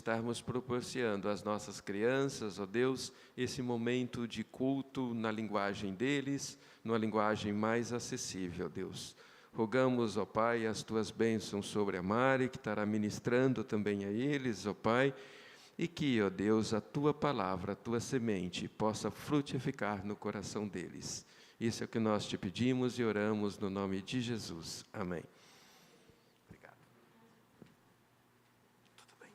estarmos proporcionando às nossas crianças, ó Deus, esse momento de culto na linguagem deles, numa linguagem mais acessível, ó Deus. Rogamos, ó Pai, as Tuas bênçãos sobre a Mari, que estará ministrando também a eles, ó Pai, e que, ó Deus, a Tua palavra, a Tua semente, possa frutificar no coração deles. Isso é o que nós te pedimos e oramos no nome de Jesus. Amém. Obrigado. Tudo bem.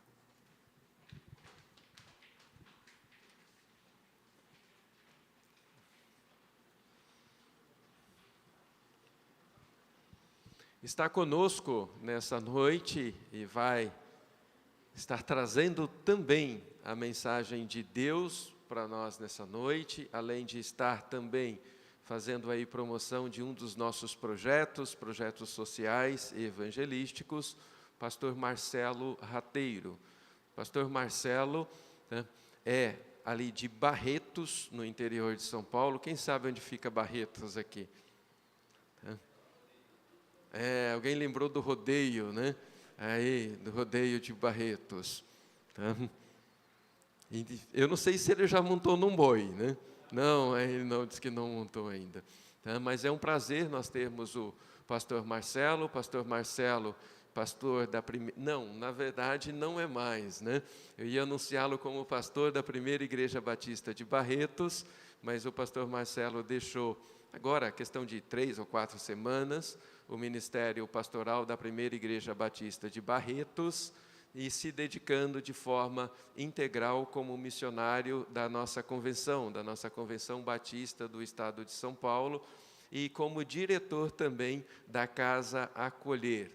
Está conosco nessa noite e vai estar trazendo também a mensagem de Deus para nós nessa noite, além de estar também fazendo aí promoção de um dos nossos projetos sociais e evangelísticos, pastor Marcelo Rateiro. Pastor Marcelo, né, é ali de Barretos, no interior de São Paulo. Quem sabe onde fica Barretos aqui? Alguém lembrou do rodeio, né? Aí, do rodeio de Barretos. Tá? Eu não sei se ele já montou num boi, né? Não, ele não disse que não montou ainda. Tá? Mas é um prazer nós termos o pastor Marcelo, pastor da primeira... Não, na verdade não é mais, né? Eu ia anunciá-lo como pastor da primeira Igreja Batista de Barretos, mas o pastor Marcelo deixou, agora, a questão de 3 ou 4 semanas, o ministério pastoral da primeira Igreja Batista de Barretos, e se dedicando de forma integral como missionário da nossa convenção batista do estado de São Paulo, e como diretor também da Casa Acolher.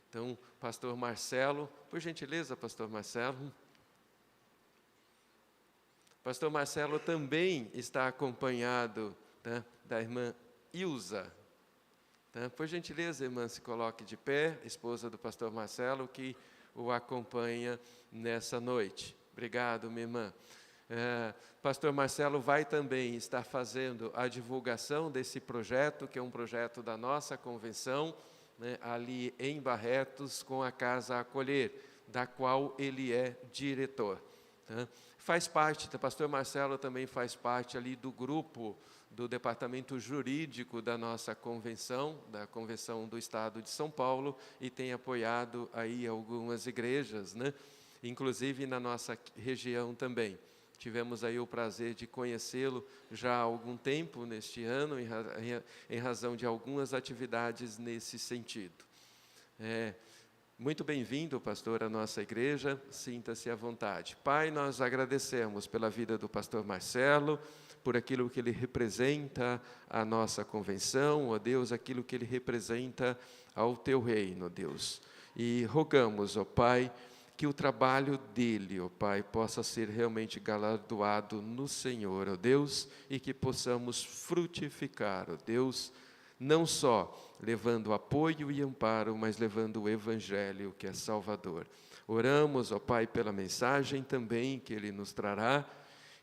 Então, pastor Marcelo, por gentileza, pastor Marcelo. Pastor Marcelo também está acompanhado, tá, da irmã Ilza. Tá? Por gentileza, irmã, se coloque de pé, esposa do pastor Marcelo, que o acompanha nessa noite. Obrigado, minha irmã. Pastor Marcelo vai também estar fazendo a divulgação desse projeto, que é um projeto da nossa convenção, né, ali em Barretos, com a Casa Acolher, da qual ele é diretor. Tá? Faz parte, o pastor Marcelo também faz parte ali do grupo do departamento jurídico da nossa convenção, da Convenção do Estado de São Paulo, e tem apoiado aí algumas igrejas, né? Inclusive na nossa região também. Tivemos aí o prazer de conhecê-lo já há algum tempo neste ano, em razão de algumas atividades nesse sentido. Muito bem-vindo, pastor, à nossa igreja, sinta-se à vontade. Pai, nós agradecemos pela vida do pastor Marcelo, por aquilo que ele representa à nossa convenção, ó Deus, aquilo que ele representa ao teu reino, Deus. E rogamos, ó Pai, que o trabalho dele, ó Pai, possa ser realmente galardoado no Senhor, ó Deus, e que possamos frutificar, ó Deus, não só levando apoio e amparo, mas levando o Evangelho, que é Salvador. Oramos, ó Pai, pela mensagem também que ele nos trará,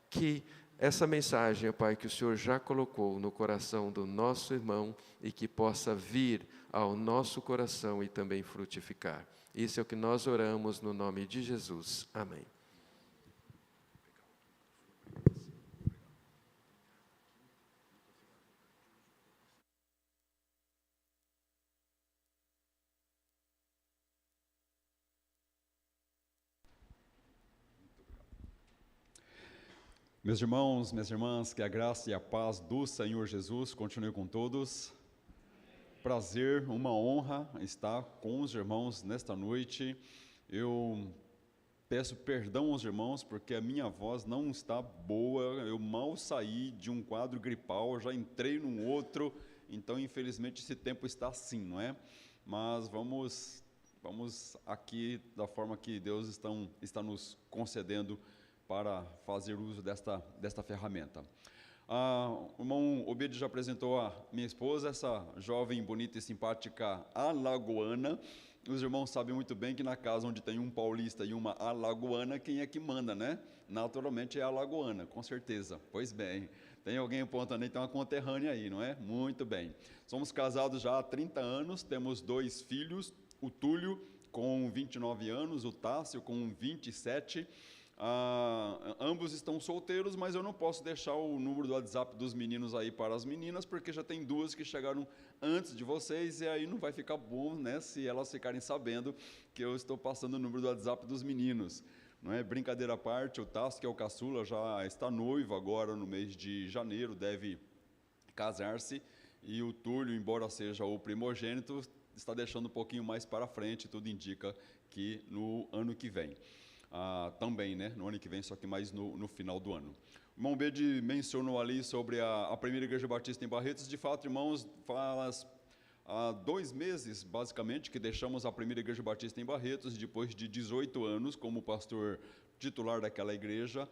que essa mensagem, ó Pai, que o Senhor já colocou no coração do nosso irmão e que possa vir ao nosso coração e também frutificar. Isso é o que nós oramos no nome de Jesus. Amém. Meus irmãos, minhas irmãs, que a graça e a paz do Senhor Jesus continue com todos. Prazer, uma honra estar com os irmãos nesta noite. Eu peço perdão aos irmãos porque a minha voz não está boa. Eu mal saí de um quadro gripal, já entrei num outro, então infelizmente esse tempo está assim, não é? Mas vamos aqui da forma que Deus está nos concedendo para fazer uso desta ferramenta. O irmão Obed já apresentou a minha esposa, essa jovem, bonita e simpática alagoana. Os irmãos sabem muito bem que na casa onde tem um paulista e uma alagoana, quem é que manda, né? Naturalmente é a alagoana, com certeza. Pois bem, tem alguém apontando, então, uma conterrânea aí, não é? Muito bem. Somos casados já há 30 anos, temos 2 filhos, o Túlio com 29 anos, o Tássio com 27. Ambos estão solteiros, mas eu não posso deixar o número do WhatsApp dos meninos aí para as meninas, porque já tem duas que chegaram antes de vocês, e aí não vai ficar bom, né, se elas ficarem sabendo que eu estou passando o número do WhatsApp dos meninos. Não é? Brincadeira à parte, o Tássio, que é o caçula, já está noivo agora no mês de janeiro, deve casar-se, e o Túlio, embora seja o primogênito, está deixando um pouquinho mais para frente, tudo indica que no ano que vem. Também, né, no ano que vem, só que mais no final do ano. O irmão Bede mencionou ali sobre a primeira igreja batista em Barretos. De fato, irmãos, faz há 2 meses, basicamente, que deixamos a primeira igreja batista em Barretos, depois de 18 anos como pastor titular daquela igreja.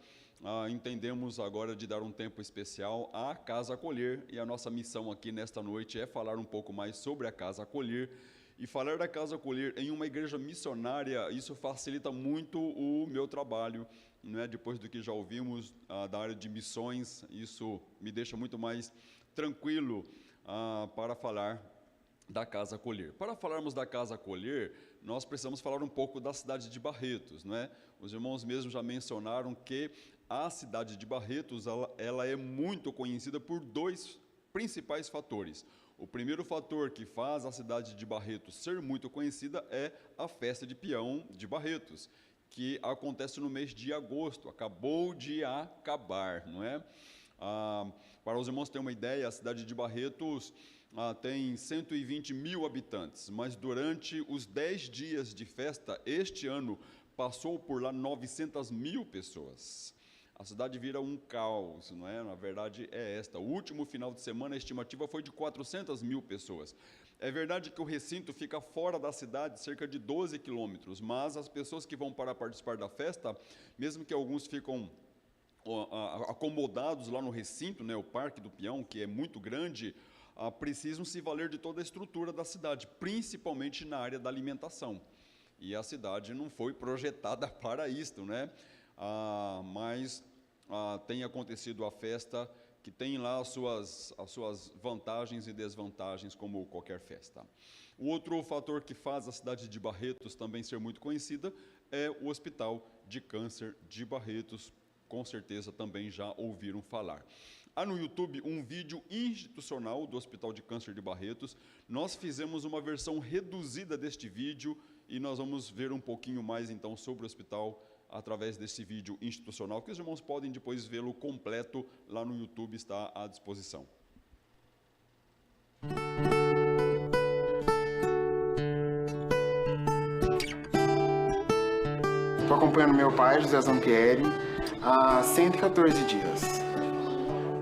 Entendemos agora de dar um tempo especial à Casa Acolher, e a nossa missão aqui nesta noite é falar um pouco mais sobre a Casa Acolher. E falar da Casa Acolher em uma igreja missionária, isso facilita muito o meu trabalho, né? Depois do que já ouvimos da área de missões, isso me deixa muito mais tranquilo para falar da Casa Acolher. Para falarmos da Casa Acolher, nós precisamos falar um pouco da cidade de Barretos, não é? Os irmãos mesmo já mencionaram que a cidade de Barretos, ela é muito conhecida por 2 principais fatores. O primeiro fator que faz a cidade de Barretos ser muito conhecida é a festa de peão de Barretos, que acontece no mês de agosto, acabou de acabar, não é? Para os irmãos terem uma ideia, a cidade de Barretos tem 120 mil habitantes, mas durante os 10 dias de festa, este ano, passou por lá 900 mil pessoas. A cidade vira um caos, não é? Na verdade é esta. O último final de semana a estimativa foi de 400 mil pessoas. É verdade que o recinto fica fora da cidade, cerca de 12 quilômetros, mas as pessoas que vão para participar da festa, mesmo que alguns ficam acomodados lá no recinto, né, o Parque do Peão, que é muito grande, precisam se valer de toda a estrutura da cidade, principalmente na área da alimentação. E a cidade não foi projetada para isto, né? Mas tem acontecido a festa, que tem lá as suas vantagens e desvantagens, como qualquer festa. O outro fator que faz a cidade de Barretos também ser muito conhecida é o Hospital de Câncer de Barretos, com certeza também já ouviram falar. Há no YouTube um vídeo institucional do Hospital de Câncer de Barretos. Nós fizemos uma versão reduzida deste vídeo e nós vamos ver um pouquinho mais então sobre o hospital através desse vídeo institucional, que os irmãos podem depois vê-lo completo lá no YouTube, está à disposição. Estou acompanhando meu pai, José Zampieri, há 114 dias.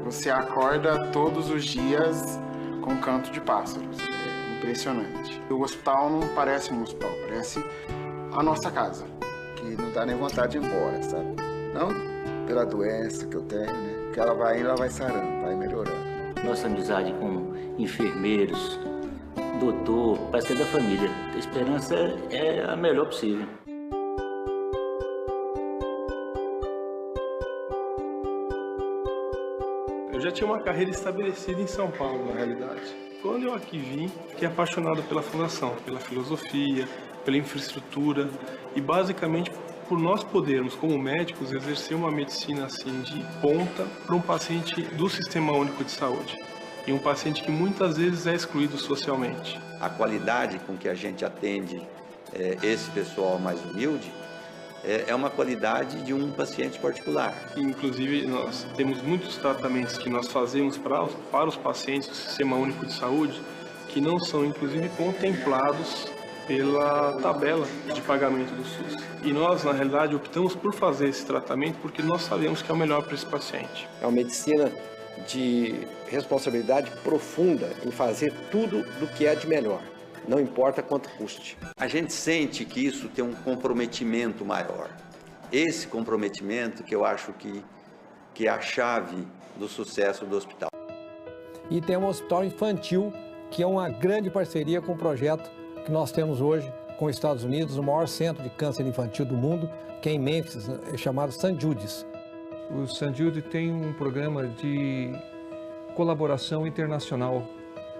Você acorda todos os dias com canto de pássaros. É impressionante. O hospital não parece um hospital, parece a nossa casa. Que não dá nem vontade de ir embora, sabe? Não pela doença que eu tenho, né? Porque ela vai indo, ela vai sarando, vai melhorando. Nossa amizade com enfermeiros, doutor, parece que é da família. A esperança é a melhor possível. Eu já tinha uma carreira estabelecida em São Paulo, na realidade. Quando eu aqui vim, fiquei apaixonado pela fundação, pela filosofia, pela infraestrutura e basicamente por nós podermos, como médicos, exercer uma medicina assim de ponta para um paciente do Sistema Único de Saúde e um paciente que muitas vezes é excluído socialmente. A qualidade com que a gente atende esse pessoal mais humilde é uma qualidade de um paciente particular. Inclusive, nós temos muitos tratamentos que nós fazemos para os pacientes do Sistema Único de Saúde que não são, inclusive, contemplados pela tabela de pagamento do SUS. E nós, na realidade, optamos por fazer esse tratamento porque nós sabemos que é o melhor para esse paciente. É uma medicina de responsabilidade profunda em fazer tudo do que é de melhor, não importa quanto custe. A gente sente que isso tem um comprometimento maior. Esse comprometimento que eu acho que é a chave do sucesso do hospital. E tem um hospital infantil, que é uma grande parceria com o projeto que nós temos hoje com os Estados Unidos, o maior centro de câncer infantil do mundo, que é em Memphis, é chamado St. Jude's. O St. Jude tem um programa de colaboração internacional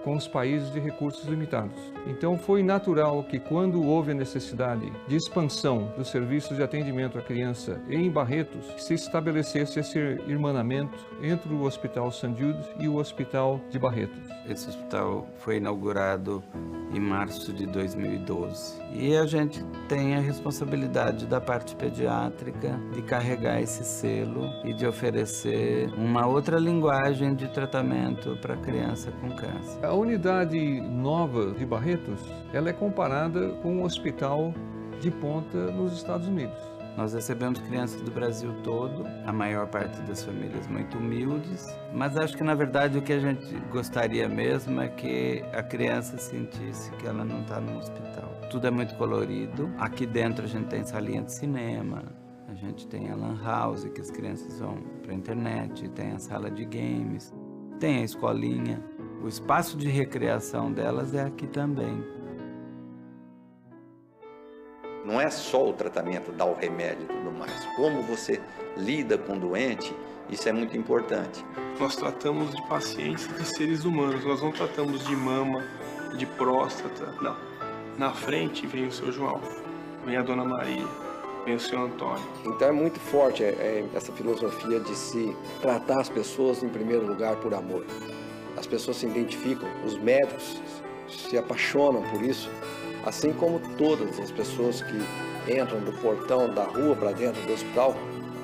com os países de recursos limitados. Então foi natural que quando houve a necessidade de expansão dos serviços de atendimento à criança em Barretos, se estabelecesse esse irmanamento entre o Hospital St. Jude e o Hospital de Barretos. Esse hospital foi inaugurado em março de 2012 e a gente tem a responsabilidade da parte pediátrica de carregar esse selo e de oferecer uma outra linguagem de tratamento para criança com câncer. A unidade nova de Barretos, ela é comparada com um hospital de ponta nos Estados Unidos. Nós recebemos crianças do Brasil todo, a maior parte das famílias muito humildes, mas acho que na verdade o que a gente gostaria mesmo é que a criança sentisse que ela não está no hospital. Tudo é muito colorido, aqui dentro a gente tem salinha de cinema, a gente tem a lan house que as crianças vão para a internet, tem a sala de games, tem a escolinha. O espaço de recreação delas é aqui também. Não é só o tratamento, dar o remédio e tudo mais. Como você lida com o doente, isso é muito importante. Nós tratamos de pacientes de seres humanos, nós não tratamos de mama, de próstata, não. Na frente vem o seu João, vem a Dona Maria, vem o seu Antônio. Então é muito forte essa filosofia de se tratar as pessoas em primeiro lugar por amor. As pessoas se identificam, os médicos se apaixonam por isso, assim como todas as pessoas que entram do portão da rua para dentro do hospital,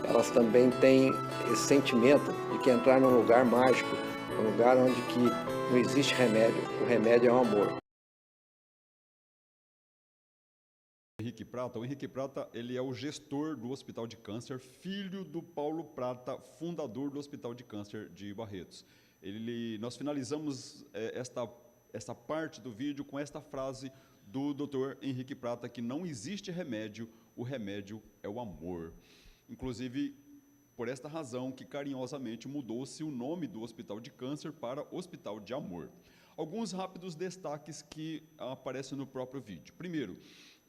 elas também têm esse sentimento de que entrar num lugar mágico, um lugar onde que não existe remédio, o remédio é o amor. O Henrique Prata, ele é o gestor do Hospital de Câncer, filho do Paulo Prata, fundador do Hospital de Câncer de Barretos. Nós finalizamos esta parte do vídeo com esta frase do Dr. Henrique Prata, que não existe remédio, o remédio é o amor. Inclusive, por esta razão que carinhosamente mudou-se o nome do Hospital de Câncer para Hospital de Amor. Alguns rápidos destaques que aparecem no próprio vídeo. Primeiro,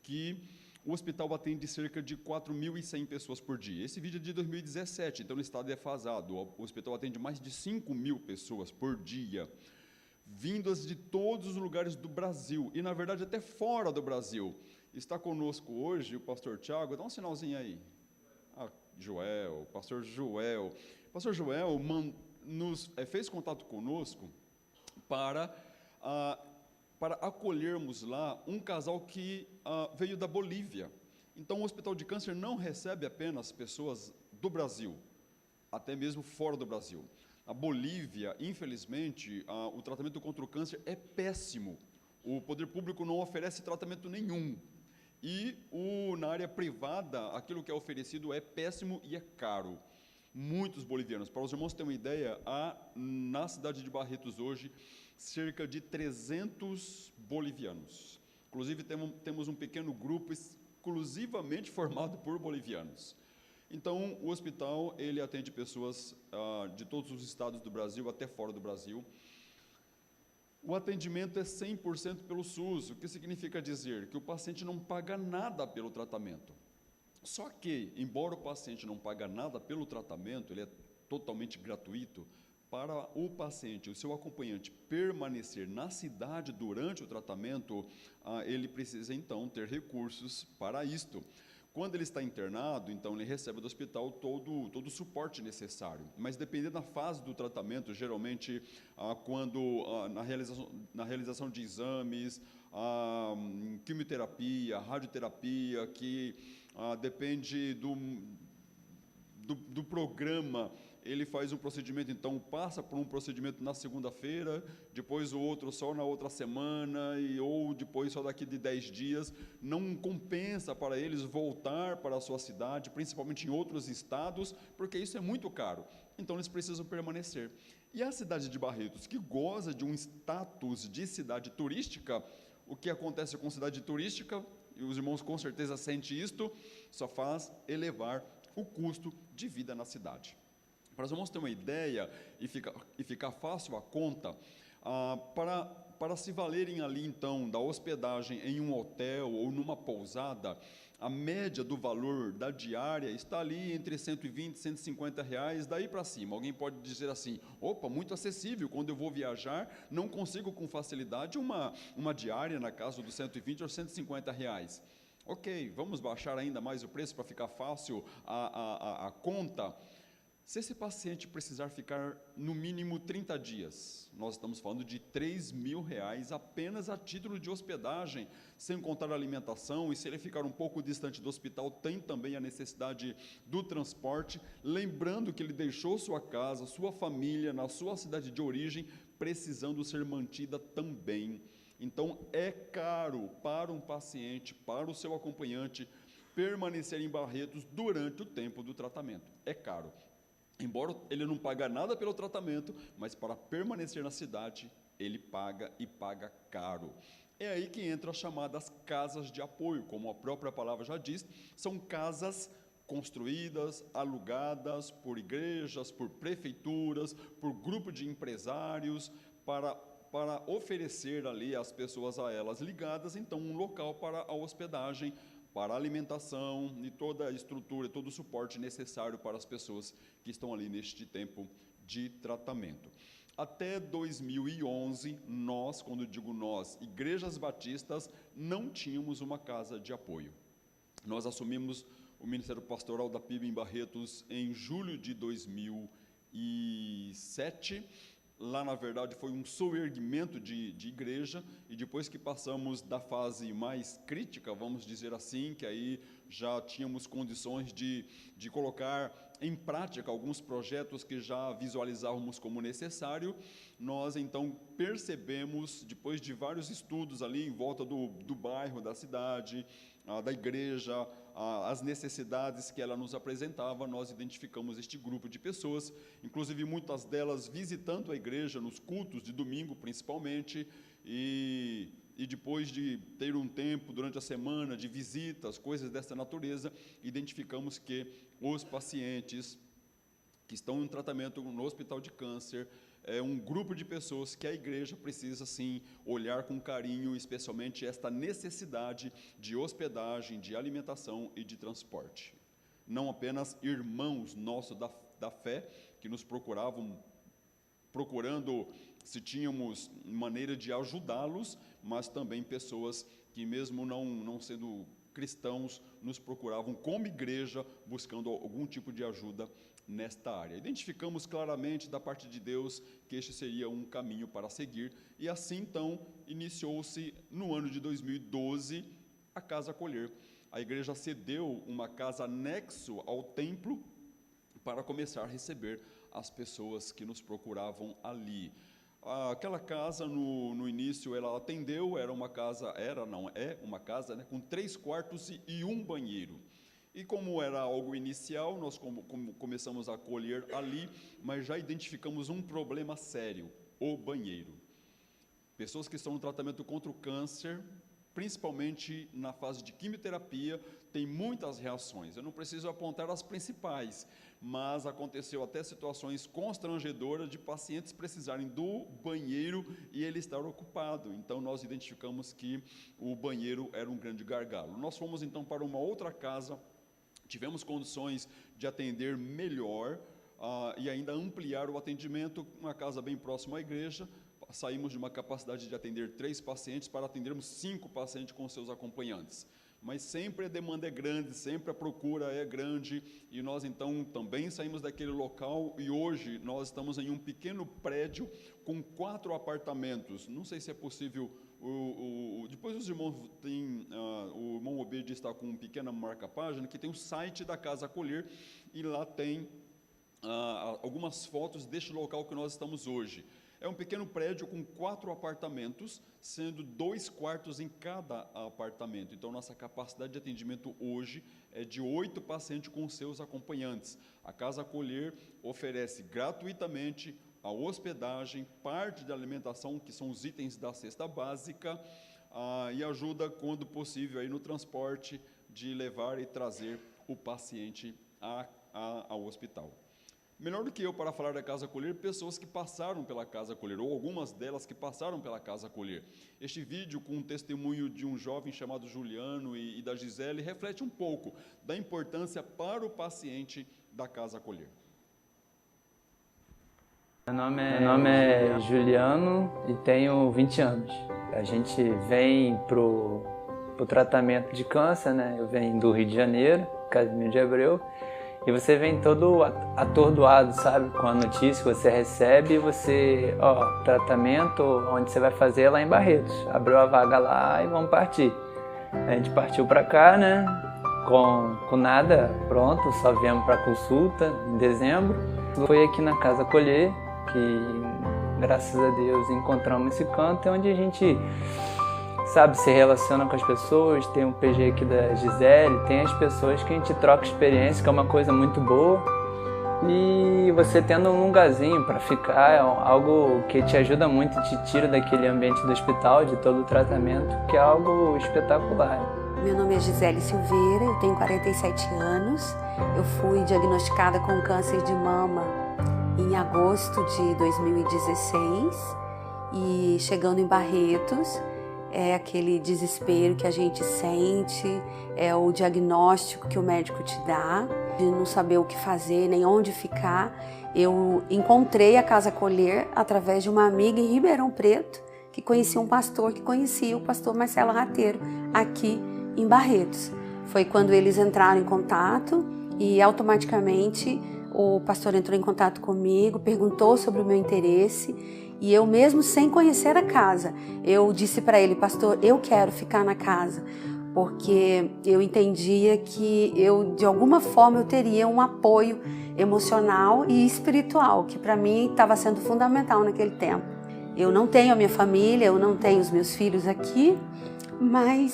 que o hospital atende cerca de 4.100 pessoas por dia. Esse vídeo é de 2017, então o estado é defasado. O hospital atende mais de 5.000 pessoas por dia, vindas de todos os lugares do Brasil, e na verdade até fora do Brasil. Está conosco hoje o pastor Tiago, dá um sinalzinho aí. Pastor Joel. Pastor Joel fez contato conosco para acolhermos lá um casal que veio da Bolívia. Então o Hospital de Câncer não recebe apenas pessoas do Brasil, até mesmo fora do Brasil. A Bolívia, infelizmente, o tratamento contra o câncer é péssimo. O poder público não oferece tratamento nenhum. E na área privada, aquilo que é oferecido é péssimo e é caro. Muitos bolivianos. Para os irmãos terem uma ideia, há na cidade de Barretos hoje cerca de 300 bolivianos. Inclusive temos um pequeno grupo exclusivamente formado por bolivianos. Então, o hospital ele atende pessoas de todos os estados do Brasil, até fora do Brasil. O atendimento é 100% pelo SUS, o que significa dizer que o paciente não paga nada pelo tratamento. Só que, embora o paciente não pague nada pelo tratamento, ele é totalmente gratuito, para o paciente, o seu acompanhante, permanecer na cidade durante o tratamento, ele precisa, então, ter recursos para isto. Quando ele está internado, então, ele recebe do hospital todo o suporte necessário. Mas, dependendo da fase do tratamento, geralmente, na realização de exames, quimioterapia, radioterapia, que depende do programa, ele faz um procedimento, então passa por um procedimento na segunda-feira, depois o outro só na outra semana, ou depois só daqui de 10 dias, não compensa para eles voltar para a sua cidade, principalmente em outros estados, porque isso é muito caro, então eles precisam permanecer. E a cidade de Barretos, que goza de um status de cidade turística, o que acontece com cidade turística, e os irmãos com certeza sentem isto, só faz elevar o custo de vida na cidade. Para os irmãos terem uma ideia e ficar fácil a conta, para para se valerem ali, então, da hospedagem em um hotel ou numa pousada, a média do valor da diária está ali entre 120 e 150 reais, daí para cima. Alguém pode dizer assim, opa, muito acessível, quando eu vou viajar, não consigo com facilidade uma diária na casa dos 120 ou 150 reais. Ok, vamos baixar ainda mais o preço para ficar fácil a conta. Se esse paciente precisar ficar no mínimo 30 dias, nós estamos falando de R$3.000 apenas a título de hospedagem, sem contar a alimentação, e se ele ficar um pouco distante do hospital, tem também a necessidade do transporte, lembrando que ele deixou sua casa, sua família, na sua cidade de origem, precisando ser mantida também. Então, é caro para um paciente, para o seu acompanhante, permanecer em Barretos durante o tempo do tratamento. É caro. Embora ele não pague nada pelo tratamento, mas para permanecer na cidade, ele paga e paga caro. É aí que entra as chamadas casas de apoio, como a própria palavra já diz, são casas construídas, alugadas por igrejas, por prefeituras, por grupo de empresários, para oferecer ali às pessoas a elas ligadas, então, um local para a hospedagem, para a alimentação e toda a estrutura, todo o suporte necessário para as pessoas que estão ali neste tempo de tratamento. Até 2011, nós, quando digo nós, igrejas batistas, não tínhamos uma casa de apoio. Nós assumimos o Ministério Pastoral da PIB em Barretos em julho de 2007, Lá, na verdade, foi um soerguimento de igreja, e depois que passamos da fase mais crítica, vamos dizer assim, que aí já tínhamos condições de colocar em prática alguns projetos que já visualizávamos como necessário, nós então percebemos, depois de vários estudos ali em volta do bairro, da cidade, da igreja, as necessidades que ela nos apresentava, nós identificamos este grupo de pessoas, inclusive muitas delas visitando a igreja nos cultos de domingo principalmente, e depois de ter um tempo durante a semana de visitas, coisas dessa natureza, identificamos que os pacientes que estão em tratamento no hospital de câncer é um grupo de pessoas que a igreja precisa, sim, olhar com carinho, especialmente esta necessidade de hospedagem, de alimentação e de transporte. Não apenas irmãos nossos da fé que nos procuravam, procurando se tínhamos maneira de ajudá-los, mas também pessoas que, mesmo não sendo cristãos, nos procuravam como igreja, buscando algum tipo de ajuda nesta área. Identificamos claramente da parte de Deus que este seria um caminho para seguir, e assim então iniciou-se no ano de 2012 a Casa Acolher. A igreja cedeu uma casa anexo ao templo para começar a receber as pessoas que nos procuravam ali. Aquela casa, no início, ela atendeu, é uma casa, né, com 3 quartos e 1 banheiro. E como era algo inicial, nós começamos a acolher ali, mas já identificamos um problema sério: o banheiro. Pessoas que estão no tratamento contra o câncer, principalmente na fase de quimioterapia, tem muitas reações. Eu não preciso apontar as principais, mas aconteceu até situações constrangedoras de pacientes precisarem do banheiro e ele estar ocupado. Então, nós identificamos que o banheiro era um grande gargalo. Nós fomos, então, para uma outra casa, tivemos condições de atender melhor e ainda ampliar o atendimento, uma casa bem próxima à igreja. Saímos de uma capacidade de atender 3 pacientes para atendermos 5 pacientes com seus acompanhantes. Mas sempre a demanda é grande, sempre a procura é grande, e nós então também saímos daquele local, e hoje nós estamos em um pequeno prédio com 4 apartamentos. Não sei se é possível, depois os irmãos têm, o irmão Obed está com uma pequena marca-página, que tem o site da Casa Acolher, e lá tem algumas fotos deste local que nós estamos hoje. É um pequeno prédio com 4 apartamentos, sendo 2 quartos em cada apartamento. Então, nossa capacidade de atendimento hoje é de 8 pacientes com seus acompanhantes. A Casa Acolher oferece gratuitamente a hospedagem, parte da alimentação, que são os itens da cesta básica, e ajuda, quando possível, aí no transporte de levar e trazer o paciente ao hospital. Melhor do que eu para falar da Casa Acolher, pessoas que passaram pela Casa Acolher, ou algumas delas que passaram pela Casa Acolher. Este vídeo, com um testemunho de um jovem chamado Juliano e da Gisele, reflete um pouco da importância para o paciente da Casa Acolher. Meu nome é Juliano e tenho 20 anos. A gente vem pro tratamento de câncer, né? Eu venho do Rio de Janeiro, Casimiro de Abreu, e você vem todo atordoado, sabe? Com a notícia que você recebe, você, tratamento onde você vai fazer é lá em Barretos. Abriu a vaga lá e vamos partir. A gente partiu para cá, né? Com nada pronto, só viemos para consulta em dezembro. Foi aqui na Casa Acolher que, graças a Deus, encontramos esse canto, onde a gente, sabe, se relaciona com as pessoas. Tem um PG aqui da Gisele, tem as pessoas que a gente troca experiência, que é uma coisa muito boa. E você tendo um lugarzinho para ficar é algo que te ajuda muito, te tira daquele ambiente do hospital, de todo o tratamento, que é algo espetacular. Meu nome é Gisele Silveira, eu tenho 47 anos. Eu fui diagnosticada com câncer de mama em agosto de 2016 e chegando em Barretos, é aquele desespero que a gente sente, é o diagnóstico que o médico te dá, de não saber o que fazer, nem onde ficar. Eu encontrei a Casa Acolher através de uma amiga em Ribeirão Preto, que conhecia um pastor, que conhecia o pastor Marcelo Rateiro, aqui em Barretos. Foi quando eles entraram em contato e automaticamente o pastor entrou em contato comigo, perguntou sobre o meu interesse. E eu mesmo sem conhecer a casa, eu disse para ele: pastor, eu quero ficar na casa, porque eu entendia que eu, de alguma forma, eu teria um apoio emocional e espiritual, que para mim estava sendo fundamental naquele tempo. Eu não tenho a minha família, eu não tenho os meus filhos aqui, mas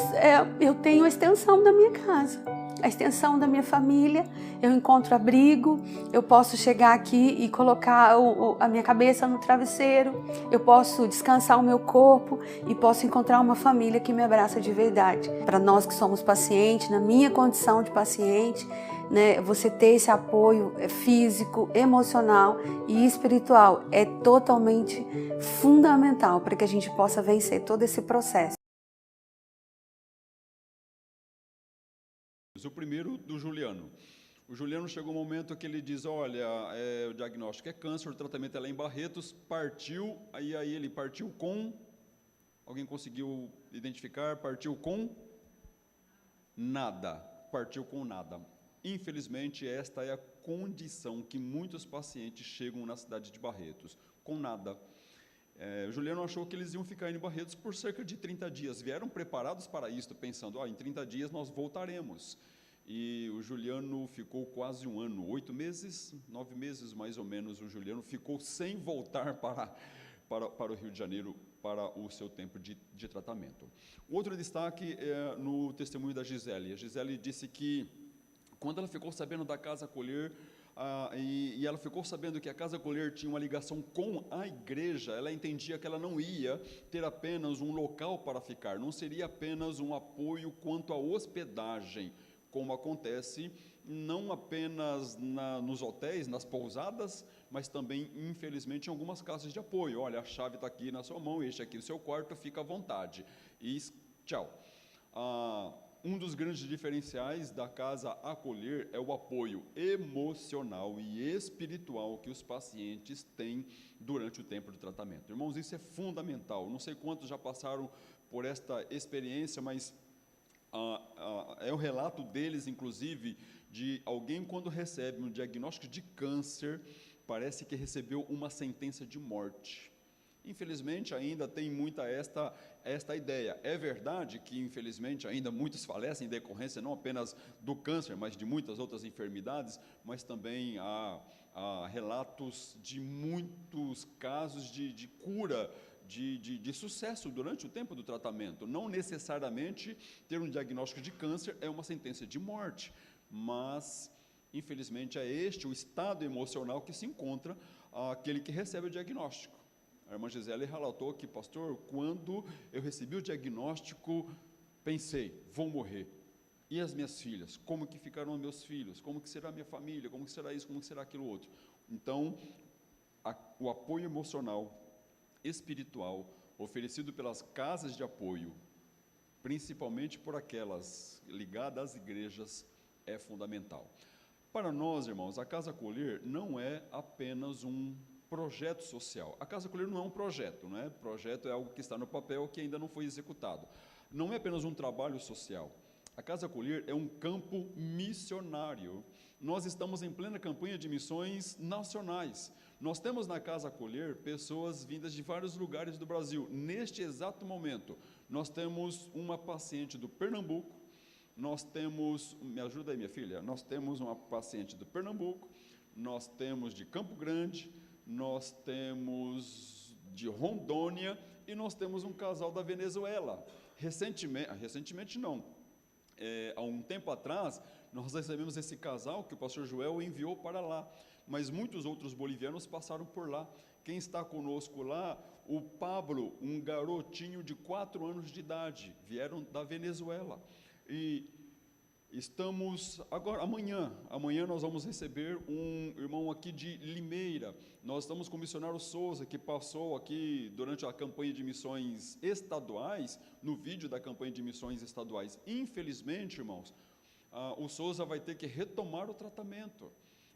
eu tenho a extensão da minha casa, a extensão da minha família. Eu encontro abrigo, eu posso chegar aqui e colocar a minha cabeça no travesseiro, eu posso descansar o meu corpo e posso encontrar uma família que me abraça de verdade. Para nós que somos pacientes, na minha condição de paciente, né, você ter esse apoio físico, emocional e espiritual é totalmente fundamental para que a gente possa vencer todo esse processo. O primeiro do Juliano. O Juliano chegou um momento que ele diz: olha, o diagnóstico é câncer, o tratamento é lá em Barretos, partiu, aí ele partiu com, alguém conseguiu identificar, partiu com nada, partiu com nada. Infelizmente, esta é a condição que muitos pacientes chegam na cidade de Barretos, com nada. O Juliano achou que eles iam ficar em Barretos por cerca de 30 dias, vieram preparados para isto, pensando: em 30 dias nós voltaremos. E o Juliano ficou quase um ano, 8 meses, 9 meses mais ou menos, o Juliano ficou sem voltar para o Rio de Janeiro para o seu tempo de tratamento. Outro destaque é no testemunho da Gisele. A Gisele disse que quando ela ficou sabendo da Casa Acolher, e ela ficou sabendo que a Casa Acolher tinha uma ligação com a igreja, ela entendia que ela não ia ter apenas um local para ficar, não seria apenas um apoio quanto à hospedagem, como acontece não apenas nos hotéis, nas pousadas, mas também, infelizmente, em algumas casas de apoio. Olha, a chave está aqui na sua mão, este aqui no seu quarto, fica à vontade. E tchau. Um dos grandes diferenciais da Casa Acolher é o apoio emocional e espiritual que os pacientes têm durante o tempo de tratamento. Irmãos, isso é fundamental. Não sei quantos já passaram por esta experiência, mas é o relato deles, inclusive, de alguém quando recebe um diagnóstico de câncer, parece que recebeu uma sentença de morte. Infelizmente, ainda tem muita esta ideia. É verdade que, infelizmente, ainda muitos falecem em decorrência não apenas do câncer, mas de muitas outras enfermidades, mas também há relatos de muitos casos de cura, de sucesso durante o tempo do tratamento. Não necessariamente ter um diagnóstico de câncer é uma sentença de morte, mas, infelizmente, é este o estado emocional que se encontra aquele que recebe o diagnóstico. A irmã Gisele relatou que: pastor, quando eu recebi o diagnóstico, pensei, vou morrer. E as minhas filhas? Como que ficarão meus filhos? Como que será a minha família? Como que será isso? Como que será aquilo outro? Então, o apoio emocional, espiritual, oferecido pelas casas de apoio, principalmente por aquelas ligadas às igrejas, é fundamental. Para nós, irmãos, a Casa Acolher não é apenas um projeto social. A Casa Acolher não é um projeto, não é? Projeto é algo que está no papel que ainda não foi executado. Não é apenas um trabalho social. A Casa Acolher é um campo missionário. Nós estamos em plena campanha de missões nacionais. Nós temos na Casa Acolher pessoas vindas de vários lugares do Brasil. Neste exato momento, nós temos uma paciente do Pernambuco, nós temos, me ajuda aí minha filha, nós temos uma paciente do Pernambuco, nós temos de Campo Grande, nós temos de Rondônia e nós temos um casal da Venezuela. Recentemente não, há um tempo atrás, nós recebemos esse casal que o pastor Joel enviou para lá, mas muitos outros bolivianos passaram por lá. Quem está conosco lá, o Pablo, um garotinho de 4 anos de idade, vieram da Venezuela. E estamos, agora, amanhã nós vamos receber um irmão aqui de Limeira. Nós estamos com o missionário Souza, que passou aqui durante a campanha de missões estaduais, no vídeo da campanha de missões estaduais. Infelizmente, irmãos, o Souza vai ter que retomar o tratamento.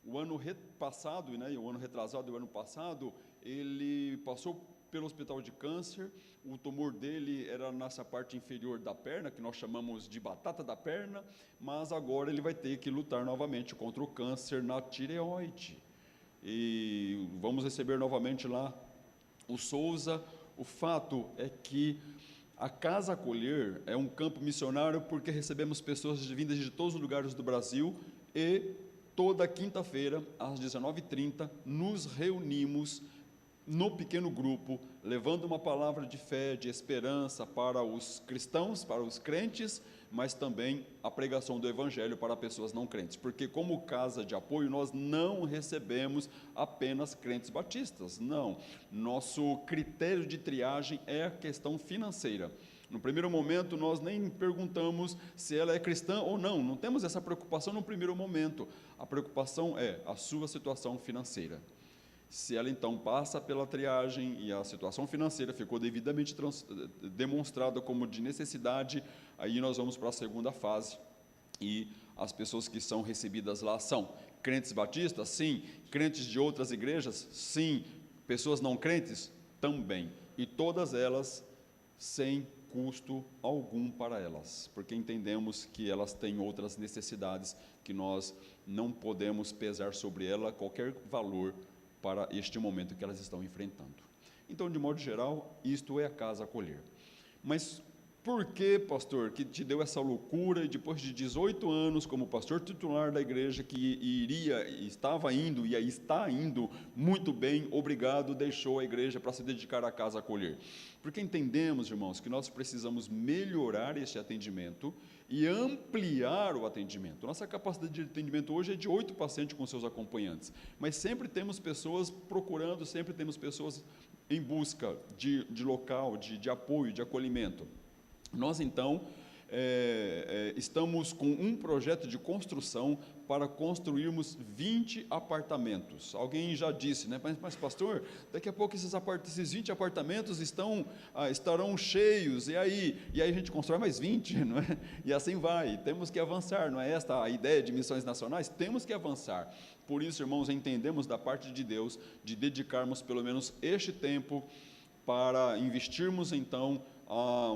O ano passado, né, o ano retrasado e o ano passado, ele passou pelo hospital de câncer, o tumor dele era nessa parte inferior da perna, que nós chamamos de batata da perna, mas agora ele vai ter que lutar novamente contra o câncer na tireoide. E vamos receber novamente lá o Souza. O fato é que a Casa Acolher é um campo missionário porque recebemos pessoas vindas de todos os lugares do Brasil e toda quinta-feira, às 19h30, nos reunimos no pequeno grupo, levando uma palavra de fé, de esperança para os cristãos, para os crentes, mas também a pregação do Evangelho para pessoas não crentes, porque como casa de apoio nós não recebemos apenas crentes batistas, não, nosso critério de triagem é a questão financeira. No primeiro momento nós nem perguntamos se ela é cristã ou não, não temos essa preocupação no primeiro momento, a preocupação é a sua situação financeira. Se ela então passa pela triagem e a situação financeira ficou devidamente demonstrada como de necessidade, aí nós vamos para a segunda fase e as pessoas que são recebidas lá são crentes batistas? Sim. Crentes de outras igrejas? Sim. Pessoas não crentes? Também. E todas elas sem custo algum para elas, porque entendemos que elas têm outras necessidades que nós não podemos pesar sobre ela qualquer valor para este momento que elas estão enfrentando. Então, de modo geral, isto é a Casa Acolher. Mas por que, pastor, que te deu essa loucura e depois de 18 anos como pastor titular da igreja que estava indo e está indo muito bem, obrigado, deixou a igreja para se dedicar à Casa Acolher? Porque entendemos, irmãos, que nós precisamos melhorar este atendimento e ampliar o atendimento. Nossa capacidade de atendimento hoje é de 8 pacientes com seus acompanhantes, mas sempre temos pessoas procurando, sempre temos pessoas em busca de local, de apoio, de acolhimento. Nós, então, estamos com um projeto de construção para construirmos 20 apartamentos. Alguém já disse, né? Mas pastor, daqui a pouco esses 20 apartamentos estarão cheios, e aí a gente constrói mais 20, não é? E assim vai, temos que avançar, não é esta a ideia de missões nacionais? Temos que avançar. Por isso, irmãos, entendemos da parte de Deus de dedicarmos pelo menos este tempo para investirmos, então,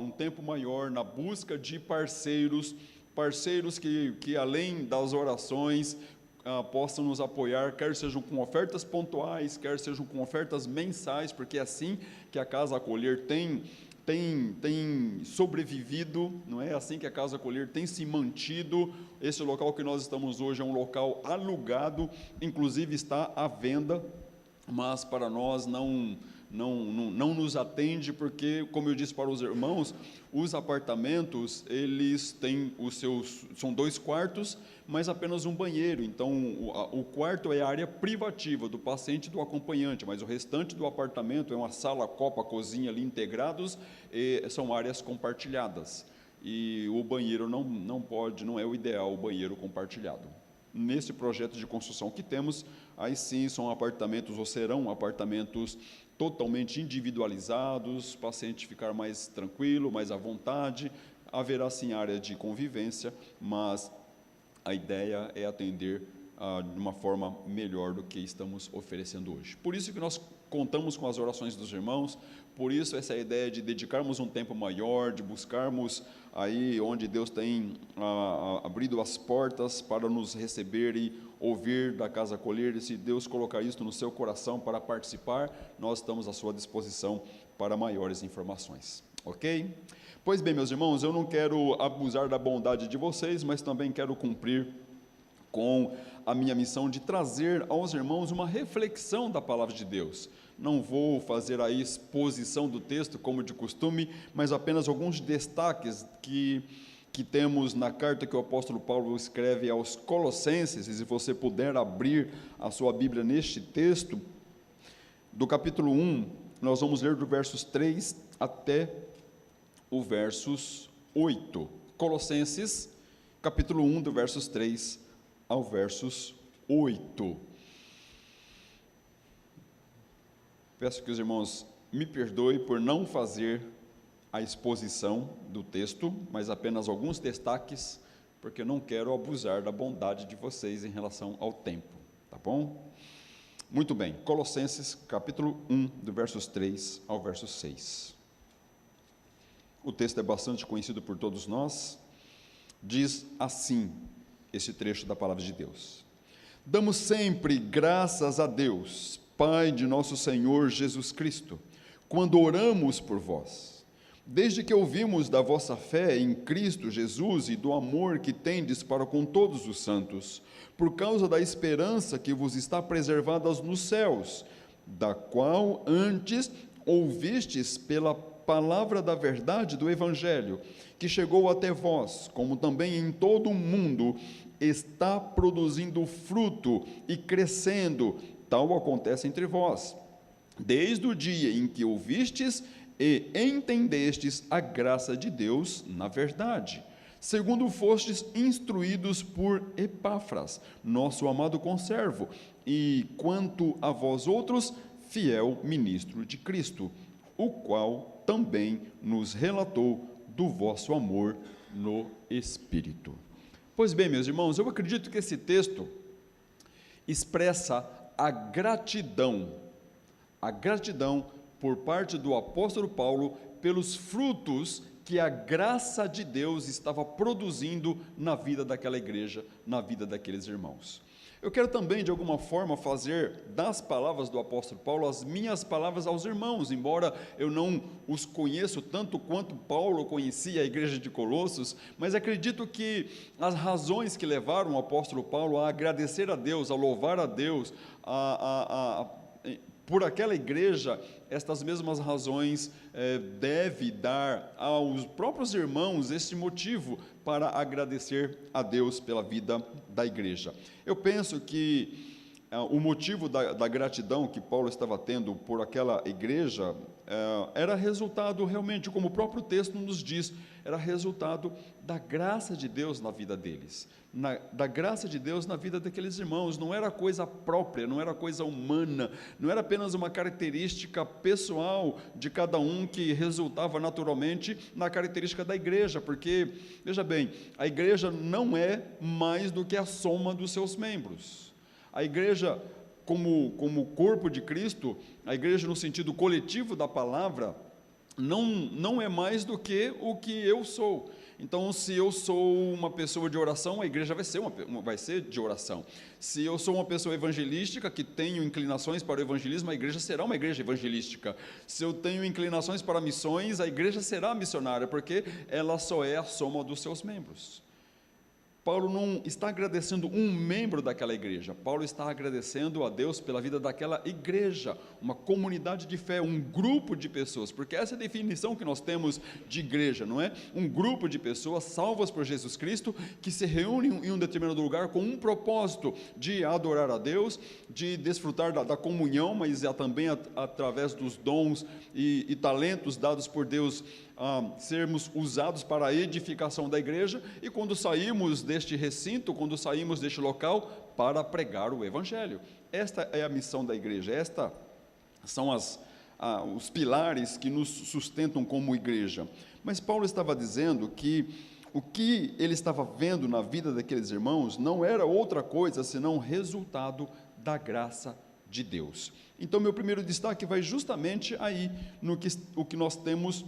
um tempo maior na busca de parceiros que além das orações possam nos apoiar, quer sejam com ofertas pontuais, quer sejam com ofertas mensais, porque é assim que a Casa Acolher tem sobrevivido, não é assim que a Casa Acolher tem se mantido. Esse local que nós estamos hoje é um local alugado, inclusive está à venda, mas para nós não nos atende, porque, como eu disse para os irmãos, os apartamentos, eles têm são 2 quartos, mas apenas um banheiro, então o quarto é a área privativa do paciente e do acompanhante, mas o restante do apartamento é uma sala, copa, cozinha ali integrados, e são áreas compartilhadas. e o banheiro não é o ideal, o banheiro compartilhado. Nesse projeto de construção que temos, aí sim são apartamentos, ou serão apartamentos totalmente individualizados, para o paciente ficar mais tranquilo, mais à vontade. Haverá sim área de convivência, mas a ideia é atender de uma forma melhor do que estamos oferecendo hoje. Por isso que nós contamos com as orações dos irmãos, por isso essa ideia de dedicarmos um tempo maior, de buscarmos aí onde Deus tem abrido as portas para nos receber e ouvir da Casa Acolher, e se Deus colocar isso no seu coração para participar, nós estamos à sua disposição para maiores informações, ok? Pois bem, meus irmãos, eu não quero abusar da bondade de vocês, mas também quero cumprir com a minha missão de trazer aos irmãos uma reflexão da palavra de Deus. Não vou fazer a exposição do texto como de costume, mas apenas alguns destaques que temos na carta que o apóstolo Paulo escreve aos Colossenses, e se você puder abrir a sua Bíblia neste texto, do capítulo 1, nós vamos ler do versos 3 até o versos 8. Colossenses, capítulo 1, do versos 3 ao versos 8. Peço que os irmãos me perdoem por não fazer a exposição do texto, mas apenas alguns destaques, porque eu não quero abusar da bondade de vocês em relação ao tempo, tá bom? Muito bem, Colossenses, capítulo 1, do versos 3 ao verso 6. O texto é bastante conhecido por todos nós. Diz assim, esse trecho da palavra de Deus: damos sempre graças a Deus, Pai de nosso Senhor Jesus Cristo, quando oramos por vós, desde que ouvimos da vossa fé em Cristo Jesus e do amor que tendes para com todos os santos, por causa da esperança que vos está preservada nos céus, da qual antes ouvistes pela palavra da verdade do Evangelho, que chegou até vós, como também em todo o mundo está produzindo fruto e crescendo. Tal acontece entre vós, desde o dia em que ouvistes e entendestes a graça de Deus na verdade, segundo fostes instruídos por Epáfras, nosso amado conservo, e quanto a vós outros, fiel ministro de Cristo, o qual também nos relatou do vosso amor no Espírito. Pois bem, meus irmãos, eu acredito que esse texto expressa a gratidão por parte do apóstolo Paulo pelos frutos que a graça de Deus estava produzindo na vida daquela igreja, na vida daqueles irmãos. Eu quero também, de alguma forma, fazer das palavras do apóstolo Paulo as minhas palavras aos irmãos, embora eu não os conheço tanto quanto Paulo conhecia a igreja de Colossos, mas acredito que as razões que levaram o apóstolo Paulo a agradecer a Deus, a louvar a Deus, por aquela igreja, estas mesmas razões deve dar aos próprios irmãos esse motivo para agradecer a Deus pela vida da igreja. Eu penso que o motivo da gratidão que Paulo estava tendo por aquela igreja era resultado realmente, como o próprio texto nos diz, era resultado da graça de Deus na vida deles, da graça de Deus na vida daqueles irmãos. Não era coisa própria, não era coisa humana, não era apenas uma característica pessoal de cada um que resultava naturalmente na característica da igreja, porque, veja bem, a igreja não é mais do que a soma dos seus membros. A igreja, como corpo de Cristo, a igreja no sentido coletivo da palavra, não é mais do que o que eu sou. Então, se eu sou uma pessoa de oração, a igreja vai ser de oração. Se eu sou uma pessoa evangelística, que tenho inclinações para o evangelismo, a igreja será uma igreja evangelística. Se eu tenho inclinações para missões, a igreja será missionária, porque ela só é a soma dos seus membros. Paulo não está agradecendo um membro daquela igreja, Paulo está agradecendo a Deus pela vida daquela igreja, uma comunidade de fé, um grupo de pessoas, porque essa é a definição que nós temos de igreja, não é? Um grupo de pessoas salvas por Jesus Cristo, que se reúnem em um determinado lugar com um propósito de adorar a Deus, de desfrutar da comunhão, mas também através dos dons e talentos dados por Deus, sermos usados para a edificação da igreja, e quando saímos deste recinto, quando saímos deste local, para pregar o Evangelho. Esta é a missão da igreja, esta são os pilares que nos sustentam como igreja. Mas Paulo estava dizendo que o que ele estava vendo na vida daqueles irmãos não era outra coisa senão resultado da graça de Deus. Então, meu primeiro destaque vai justamente aí, o que nós temos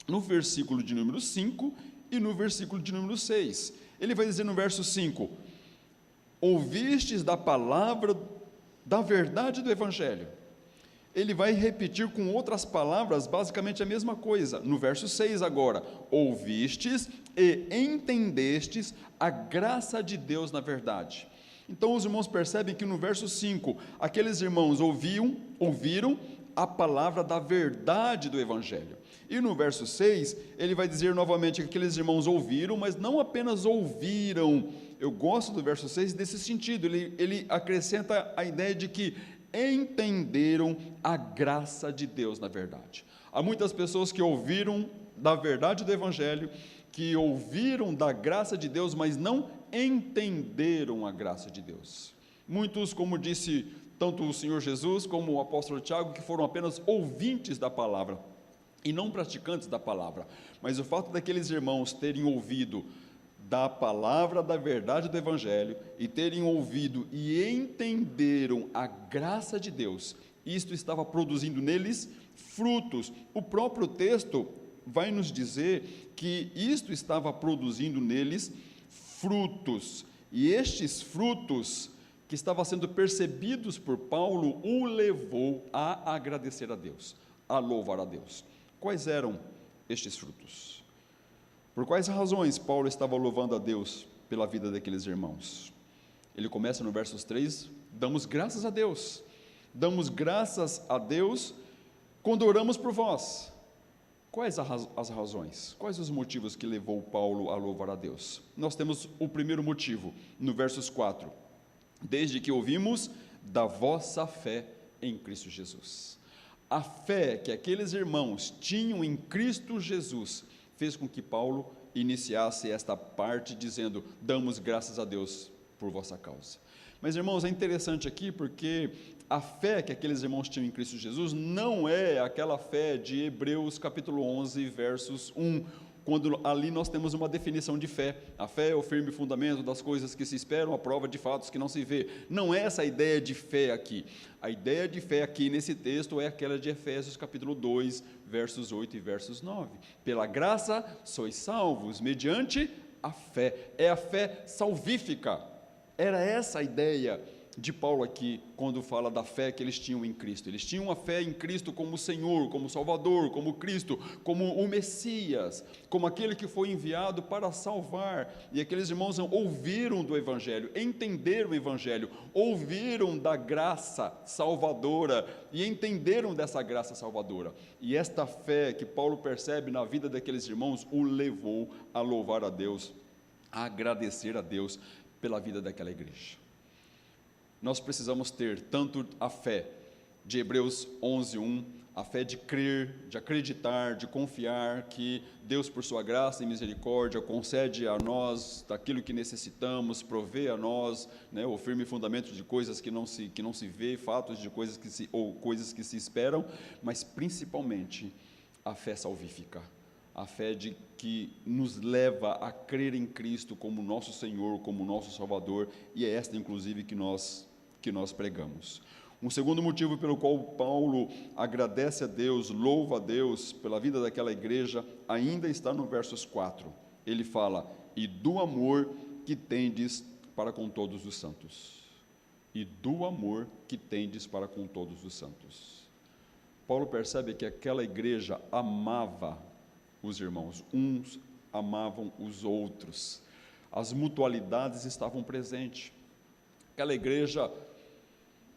no versículo de número 5 e no versículo de número 6. Ele vai dizer no verso 5, ouvistes da palavra da verdade do Evangelho. Ele vai repetir com outras palavras basicamente a mesma coisa. No verso 6 agora, ouvistes e entendestes a graça de Deus na verdade. Então os irmãos percebem que no verso 5, aqueles irmãos ouviram a palavra da verdade do Evangelho. E no verso 6, ele vai dizer novamente que aqueles irmãos ouviram, mas não apenas ouviram. Eu gosto do verso 6 desse sentido, ele acrescenta a ideia de que entenderam a graça de Deus na verdade. Há muitas pessoas que ouviram da verdade do Evangelho, que ouviram da graça de Deus, mas não entenderam a graça de Deus. Muitos, como disse tanto o Senhor Jesus como o apóstolo Tiago, que foram apenas ouvintes da palavra e não praticantes da palavra. Mas o fato daqueles irmãos terem ouvido da palavra da verdade do Evangelho e terem ouvido e entenderam a graça de Deus, isto estava produzindo neles frutos. O próprio texto vai nos dizer que isto estava produzindo neles frutos, e estes frutos que estavam sendo percebidos por Paulo o levou a agradecer a Deus, a louvar a Deus. Quais eram estes frutos? Por quais razões Paulo estava louvando a Deus pela vida daqueles irmãos? Ele começa no versos 3, damos graças a Deus quando oramos por vós. Quais as razões? Quais os motivos que levou Paulo a louvar a Deus? Nós temos o primeiro motivo, no versos 4, desde que ouvimos da vossa fé em Cristo Jesus. A fé que aqueles irmãos tinham em Cristo Jesus fez com que Paulo iniciasse esta parte dizendo, damos graças a Deus por vossa causa. Mas irmãos, é interessante aqui porque a fé que aqueles irmãos tinham em Cristo Jesus não é aquela fé de Hebreus capítulo 11 versos 1, quando ali nós temos uma definição de fé. A fé é o firme fundamento das coisas que se esperam, a prova de fatos que não se vê. Não é essa a ideia de fé aqui. A ideia de fé aqui nesse texto é aquela de Efésios capítulo 2, versos 8 e versos 9. Pela graça sois salvos, mediante a fé. É a fé salvífica. Era essa a ideia de Paulo aqui, quando fala da fé que eles tinham em Cristo. Eles tinham a fé em Cristo como Senhor, como Salvador, como Cristo, como o Messias, como aquele que foi enviado para salvar. E aqueles irmãos ouviram do Evangelho, entenderam o Evangelho, ouviram da graça salvadora e entenderam dessa graça salvadora. E esta fé que Paulo percebe na vida daqueles irmãos o levou a louvar a Deus, a agradecer a Deus pela vida daquela igreja. Nós precisamos ter tanto a fé de Hebreus 11:1, a fé de crer, de acreditar, de confiar que Deus, por sua graça e misericórdia, concede a nós daquilo que necessitamos, provê a nós, né, o firme fundamento de coisas que não se vê, fatos de coisas coisas que se esperam, mas principalmente a fé salvífica. A fé que nos leva a crer em Cristo como nosso Senhor, como nosso Salvador, e é esta inclusive que nós pregamos. Um segundo motivo pelo qual Paulo agradece a Deus, louva a Deus pela vida daquela igreja, ainda está no versos 4. Ele fala, e do amor que tendes para com todos os santos. E do amor que tendes para com todos os santos. Paulo percebe que aquela igreja amava os irmãos, uns amavam os outros, as mutualidades estavam presentes. Aquela igreja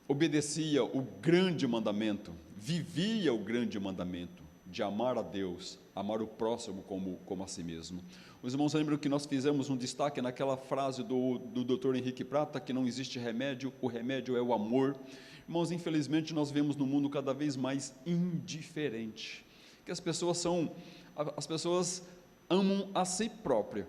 obedecia o grande mandamento, vivia o grande mandamento de amar a Deus, amar o próximo como a si mesmo. Os irmãos lembram que nós fizemos um destaque naquela frase do Dr. Henrique Prata, que não existe remédio, o remédio é o amor. Irmãos, infelizmente nós vemos no mundo cada vez mais indiferente, que as pessoas são as pessoas amam a si própria.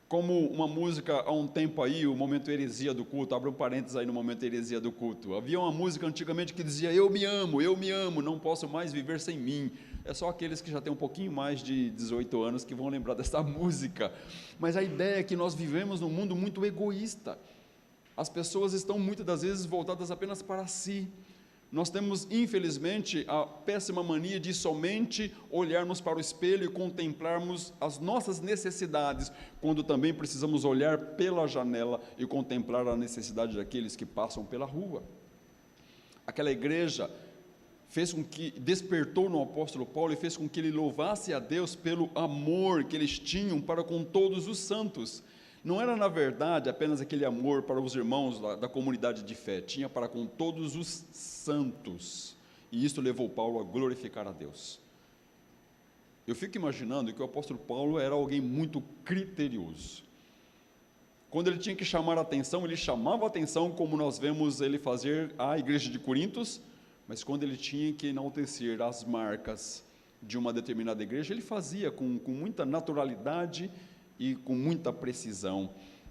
Como uma música há um tempo aí, o momento heresia do culto, abre um parênteses aí no momento heresia do culto. Havia uma música antigamente que dizia: eu me amo, não posso mais viver sem mim. É só aqueles que já têm um pouquinho mais de 18 anos que vão lembrar dessa música. Mas a ideia é que nós vivemos num mundo muito egoísta. As pessoas estão muitas das vezes voltadas apenas para si. Nós temos, infelizmente, a péssima mania de somente olharmos para o espelho e contemplarmos as nossas necessidades, quando também precisamos olhar pela janela e contemplar a necessidade daqueles que passam pela rua. Aquela igreja fez com que, despertou no apóstolo Paulo e fez com que ele louvasse a Deus pelo amor que eles tinham para com todos os santos. Não era, na verdade, apenas aquele amor para os irmãos da comunidade de fé, tinha para com todos os santos, e isso levou Paulo a glorificar a Deus. Eu fico imaginando que o apóstolo Paulo era alguém muito criterioso. Quando ele tinha que chamar a atenção, ele chamava a atenção, como nós vemos ele fazer à igreja de Corintos, mas quando ele tinha que enaltecer as marcas de uma determinada igreja, ele fazia com muita naturalidade e com muita precisão.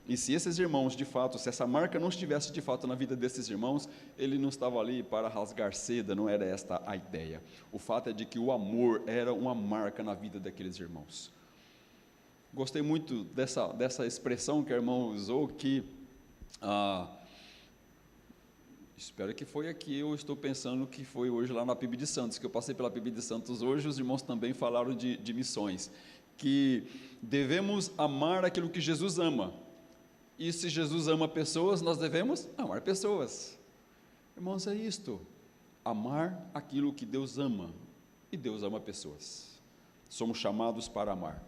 E se esses irmãos, de fato, se essa marca não estivesse de fato na vida desses irmãos, ele não estava ali para rasgar seda, não era esta a ideia. O fato é de que o amor era uma marca na vida daqueles irmãos. Gostei muito dessa expressão que a irmã usou, que espero que foi aqui, eu estou pensando que foi hoje lá na PIB de Santos, que eu passei pela PIB de Santos hoje, os irmãos também falaram de missões, que devemos amar aquilo que Jesus ama, e se Jesus ama pessoas, nós devemos amar pessoas. Irmãos, é isto, amar aquilo que Deus ama, e Deus ama pessoas. Somos chamados para amar.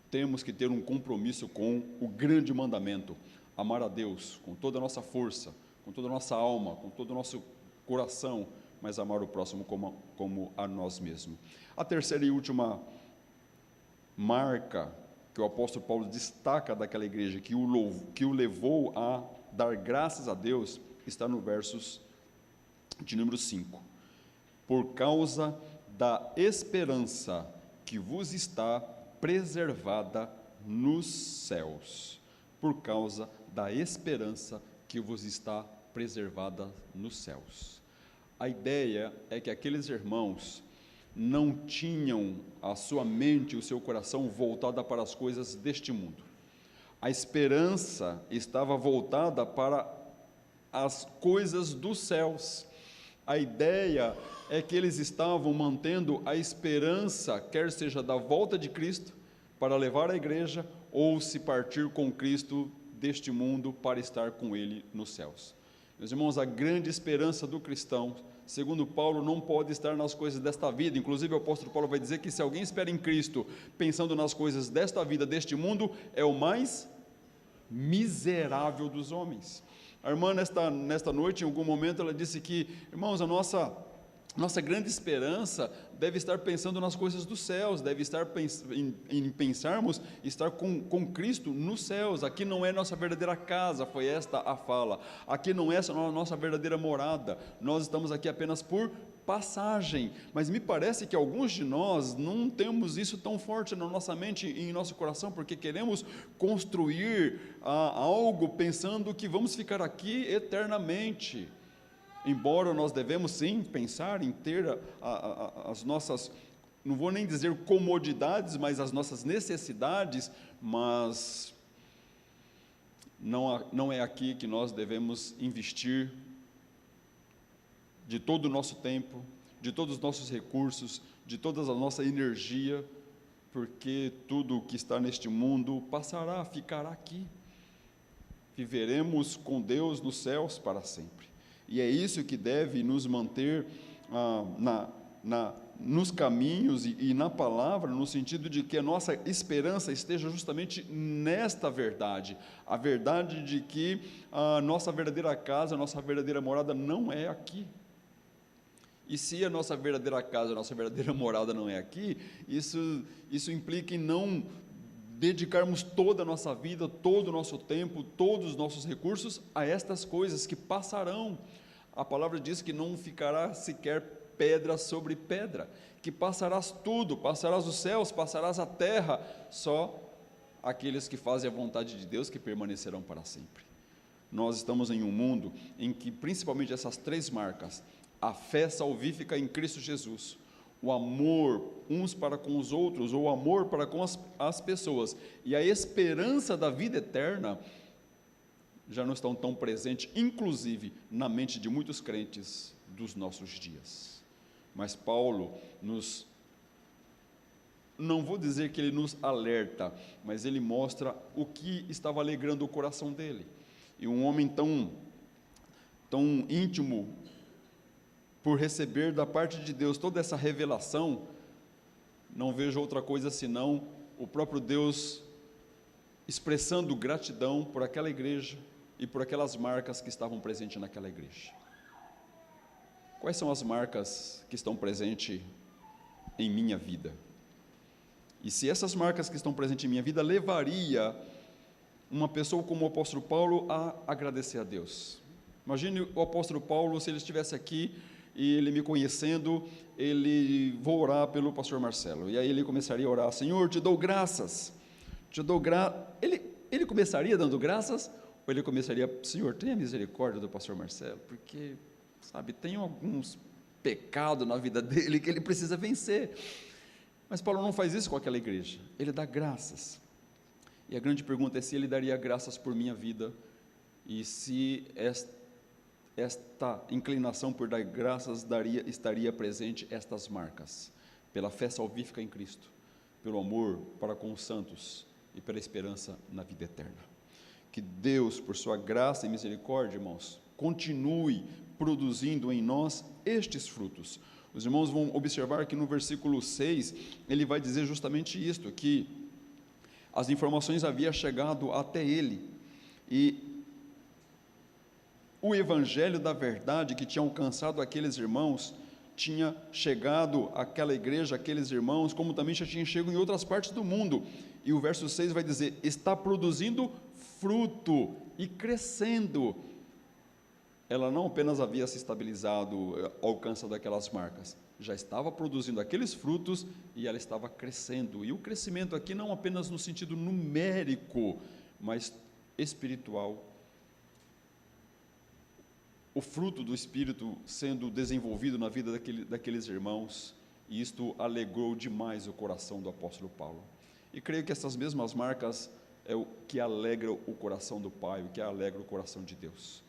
Temos que ter um compromisso com o grande mandamento, amar a Deus com toda a nossa força, com toda a nossa alma, com todo o nosso coração, mas amar o próximo como a nós mesmos. A terceira e última marca que o apóstolo Paulo destaca daquela igreja, que o levou a dar graças a Deus, está no versos de número 5. Por causa da esperança que vos está preservada nos céus. Por causa da esperança que vos está preservada nos céus. A ideia é que aqueles irmãos não tinham a sua mente, o seu coração voltada para as coisas deste mundo. A esperança estava voltada para as coisas dos céus. A ideia é que eles estavam mantendo a esperança, quer seja da volta de Cristo, para levar a igreja, ou se partir com Cristo deste mundo para estar com Ele nos céus. Meus irmãos, a grande esperança do cristão, segundo Paulo, não pode estar nas coisas desta vida. Inclusive o apóstolo Paulo vai dizer que se alguém espera em Cristo, pensando nas coisas desta vida, deste mundo, é o mais miserável dos homens. A irmã nesta noite, em algum momento, ela disse que, irmãos, a nossa grande esperança deve estar pensando nas coisas dos céus, deve estar em pensarmos estar com Cristo nos céus. Aqui não é nossa verdadeira casa, foi esta a fala. Aqui não é a nossa verdadeira morada, nós estamos aqui apenas por passagem. Mas me parece que alguns de nós não temos isso tão forte na nossa mente e em nosso coração, porque queremos construir algo pensando que vamos ficar aqui eternamente. Embora nós devemos sim pensar em ter as nossas, não vou nem dizer comodidades, mas as nossas necessidades, mas não é aqui que nós devemos investir de todo o nosso tempo, de todos os nossos recursos, de toda a nossa energia, porque tudo o que está neste mundo passará, ficará aqui. Viveremos com Deus nos céus para sempre. E é isso que deve nos manter nos caminhos e na palavra, no sentido de que a nossa esperança esteja justamente nesta verdade, a verdade de que a nossa verdadeira casa, a nossa verdadeira morada não é aqui. E se a nossa verdadeira casa, a nossa verdadeira morada não é aqui, isso implica em não dedicarmos toda a nossa vida, todo o nosso tempo, todos os nossos recursos a estas coisas que passarão. A palavra diz que não ficará sequer pedra sobre pedra, que passarás tudo, passarás os céus, passarás a terra, só aqueles que fazem a vontade de Deus que permanecerão para sempre. Nós estamos em um mundo em que principalmente essas três marcas, a fé salvífica em Cristo Jesus, o amor uns para com os outros, ou o amor para com as pessoas, e a esperança da vida eterna, já não estão tão presentes, inclusive na mente de muitos crentes dos nossos dias. Mas Paulo não vou dizer que ele nos alerta, mas ele mostra o que estava alegrando o coração dele. E um homem tão íntimo, por receber da parte de Deus toda essa revelação, não vejo outra coisa senão o próprio Deus expressando gratidão por aquela igreja e por aquelas marcas que estavam presentes naquela igreja. Quais são as marcas que estão presentes em minha vida? E se essas marcas que estão presentes em minha vida levaria uma pessoa como o apóstolo Paulo a agradecer a Deus? Imagine o apóstolo Paulo, se ele estivesse aqui e ele me conhecendo, vou orar pelo pastor Marcelo, e aí ele começaria a orar: Senhor, te dou graças, ele começaria dando graças, ou ele começaria: Senhor, tenha misericórdia do pastor Marcelo, porque, sabe, tem alguns pecados na vida dele que ele precisa vencer. Mas Paulo não faz isso com aquela igreja, ele dá graças. E a grande pergunta é se ele daria graças por minha vida, e se esta inclinação por dar graças estaria presente estas marcas, pela fé salvífica em Cristo, pelo amor para com os santos e pela esperança na vida eterna. Que Deus, por sua graça e misericórdia, irmãos, continue produzindo em nós estes frutos. Os irmãos vão observar que no versículo 6, ele vai dizer justamente isto, que as informações haviam chegado até ele, e o evangelho da verdade que tinha alcançado aqueles irmãos, tinha chegado àquela igreja, aqueles irmãos, como também já tinha chegado em outras partes do mundo. E o verso 6 vai dizer: está produzindo fruto e crescendo. Ela não apenas havia se estabilizado, alcançando aquelas marcas, já estava produzindo aqueles frutos e ela estava crescendo. E o crescimento aqui não apenas no sentido numérico, mas espiritual. O fruto do Espírito sendo desenvolvido na vida daqueles irmãos, e isto alegrou demais o coração do apóstolo Paulo. E creio que essas mesmas marcas é o que alegra o coração do Pai, o que alegra o coração de Deus.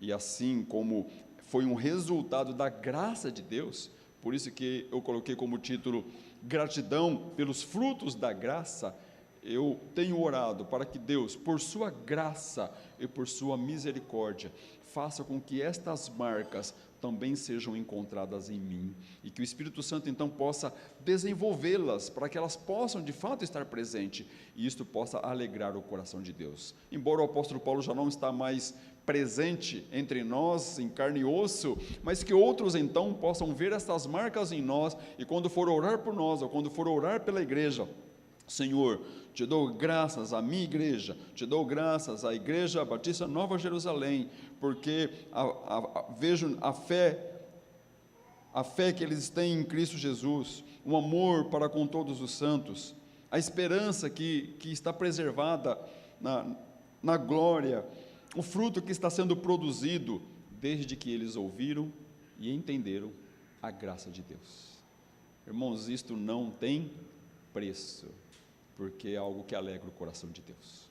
E assim como foi um resultado da graça de Deus, por isso que eu coloquei como título gratidão pelos frutos da graça, eu tenho orado para que Deus, por sua graça e por sua misericórdia, faça com que estas marcas também sejam encontradas em mim, e que o Espírito Santo então possa desenvolvê-las, para que elas possam de fato estar presentes, e isto possa alegrar o coração de Deus. Embora o apóstolo Paulo já não está mais presente entre nós, em carne e osso, mas que outros então possam ver estas marcas em nós, e quando for orar por nós, ou quando for orar pela igreja: Senhor, te dou graças à minha igreja, te dou graças à Igreja Batista Nova Jerusalém, porque vejo a fé que eles têm em Cristo Jesus, o amor para com todos os santos, a esperança que está preservada na glória, o fruto que está sendo produzido, desde que eles ouviram e entenderam a graça de Deus. Irmãos, isto não tem preço, porque é algo que alegra o coração de Deus.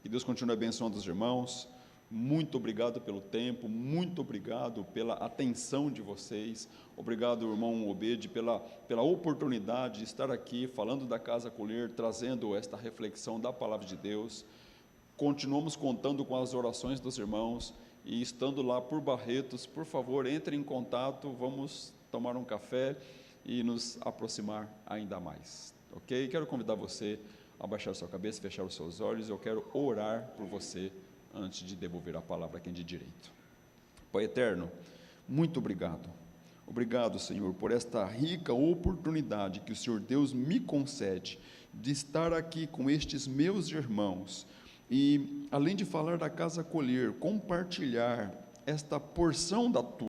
Que Deus continue abençoando os irmãos. Muito obrigado pelo tempo, muito obrigado pela atenção de vocês, obrigado, irmão Obed, pela oportunidade de estar aqui, falando da Casa Acolher, trazendo esta reflexão da Palavra de Deus. Continuamos contando com as orações dos irmãos, e estando lá por Barretos, por favor, entre em contato, vamos tomar um café e nos aproximar ainda mais. Ok? Quero convidar você a baixar sua cabeça, fechar os seus olhos. Eu quero orar por você antes de devolver a palavra a quem de direito. Pai eterno, muito obrigado. Obrigado, Senhor, por esta rica oportunidade que o Senhor Deus me concede de estar aqui com estes meus irmãos e, além de falar da Casa Acolher, compartilhar esta porção da tua